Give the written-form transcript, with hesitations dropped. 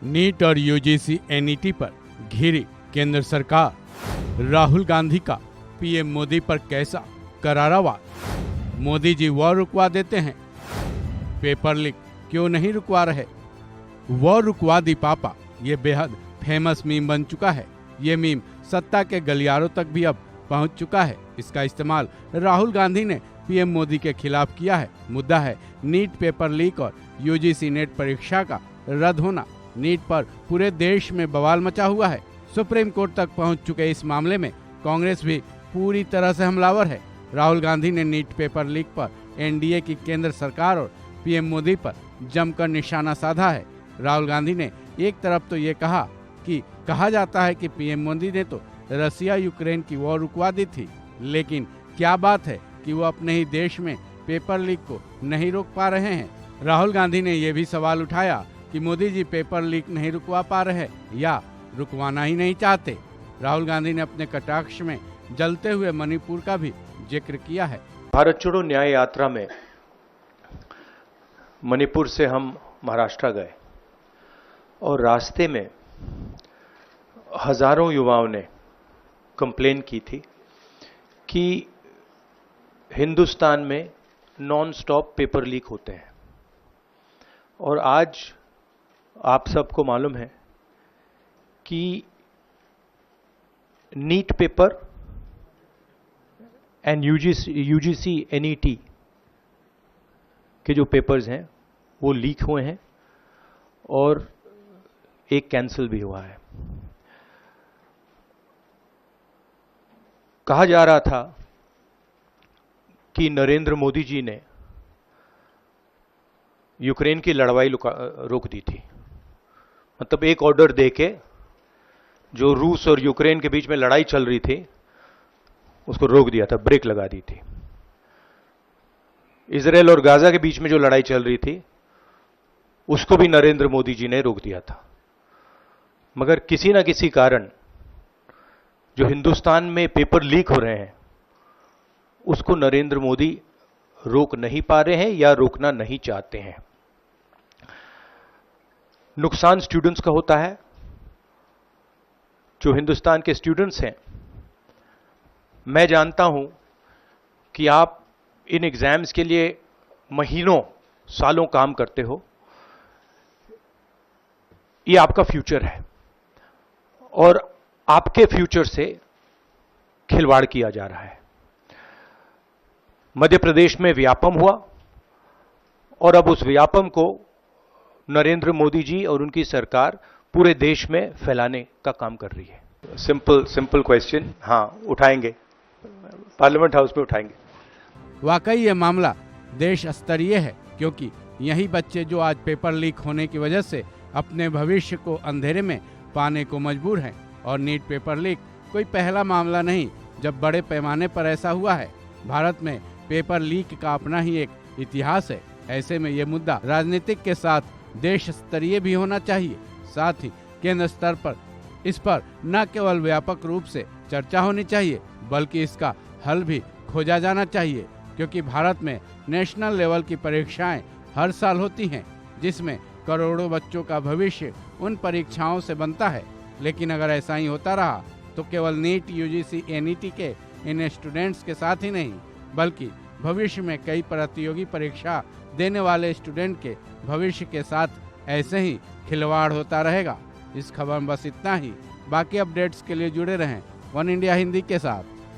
NEET और UGC NET पर घिरी केंद्र सरकार, राहुल गांधी का पीएम मोदी पर कैसा करारा वार। मोदी जी वॉर रुकवा देते हैं, पेपर लीक क्यों नहीं रुकवा रहे। वॉर रुकवा दी पापा, ये बेहद फेमस मीम बन चुका है। ये मीम सत्ता के गलियारों तक भी अब पहुंच चुका है। इसका इस्तेमाल राहुल गांधी ने पीएम मोदी के खिलाफ किया है। मुद्दा है नीट पेपर लीक और यूजीसी नेट परीक्षा का रद्द होना। नीट पर पूरे देश में बवाल मचा हुआ है। सुप्रीम कोर्ट तक पहुंच चुके इस मामले में कांग्रेस भी पूरी तरह से हमलावर है। राहुल गांधी ने नीट पेपर लीक पर एनडीए की केंद्र सरकार और पीएम मोदी पर जमकर निशाना साधा है। राहुल गांधी ने एक तरफ तो ये कहा जाता है कि पीएम मोदी ने तो रसिया यूक्रेन की वॉर रुकवा दी थी, लेकिन क्या बात है कि वो अपने ही देश में पेपर लीक को नहीं रोक पा रहे हैं। राहुल गांधी ने यह भी सवाल उठाया कि मोदी जी पेपर लीक नहीं रुकवा पा रहे या रुकवाना ही नहीं चाहते। राहुल गांधी ने अपने कटाक्ष में जलते हुए मणिपुर का भी जिक्र किया है। भारत छोड़ो न्याय यात्रा में मणिपुर से हम महाराष्ट्र गए और रास्ते में हजारों युवाओं ने कंप्लेन की थी कि हिंदुस्तान में नॉन स्टॉप पेपर लीक होते हैं। और आज आप सबको मालूम है कि NEET paper and UGC NET के जो पेपर्स हैं वो लीक हुए हैं और एक कैंसिल भी हुआ है। कहा जा रहा था कि नरेंद्र मोदी जी ने यूक्रेन की लड़ाई रोक दी थी। मतलब एक ऑर्डर देके जो रूस और यूक्रेन के बीच में लड़ाई चल रही थी उसको रोक दिया था, ब्रेक लगा दी थी। इजराइल और गाजा के बीच में जो लड़ाई चल रही थी उसको भी नरेंद्र मोदी जी ने रोक दिया था। मगर किसी ना किसी कारण जो हिंदुस्तान में पेपर लीक हो रहे हैं उसको नरेंद्र मोदी रोक नहीं पा रहे हैं या रोकना नहीं चाहते हैं। नुकसान स्टूडेंट्स का होता है। जो हिंदुस्तान के स्टूडेंट्स हैं, मैं जानता हूं कि आप इन एग्जाम्स के लिए महीनों सालों काम करते हो। ये आपका फ्यूचर है और आपके फ्यूचर से खिलवाड़ किया जा रहा है। मध्य प्रदेश में व्यापम हुआ और अब उस व्यापम को नरेंद्र मोदी जी और उनकी सरकार पूरे देश में फैलाने का काम कर रही है। सिंपल क्वेश्चन, हाँ उठाएंगे, पार्लियामेंट हाउस में उठाएंगे। वाकई ये मामला देश स्तरीय है, क्योंकि यही बच्चे जो आज पेपर लीक होने की वजह से अपने भविष्य को अंधेरे में पाने को मजबूर हैं। और नीट पेपर लीक कोई पहला मामला नहीं, जब बड़े पैमाने पर ऐसा हुआ है। भारत में पेपर लीक का अपना ही एक इतिहास है। ऐसे में ये मुद्दा राजनीतिक के साथ देश स्तरीय भी होना चाहिए। साथ ही केंद्र स्तर पर इस पर न केवल व्यापक रूप से चर्चा होनी चाहिए, बल्कि इसका हल भी खोजा जाना चाहिए। क्योंकि भारत में नेशनल लेवल की परीक्षाएं हर साल होती हैं, जिसमें करोड़ों बच्चों का भविष्य उन परीक्षाओं से बनता है। लेकिन अगर ऐसा ही होता रहा तो केवल नीट, यूजीसी, एनईटी के इन स्टूडेंट्स के साथ ही नहीं, बल्कि भविष्य में कई प्रतियोगी परीक्षा देने वाले स्टूडेंट के भविष्य के साथ ऐसे ही खिलवाड़ होता रहेगा। इस खबर में बस इतना ही। बाकी अपडेट्स के लिए जुड़े रहें वन इंडिया हिंदी के साथ।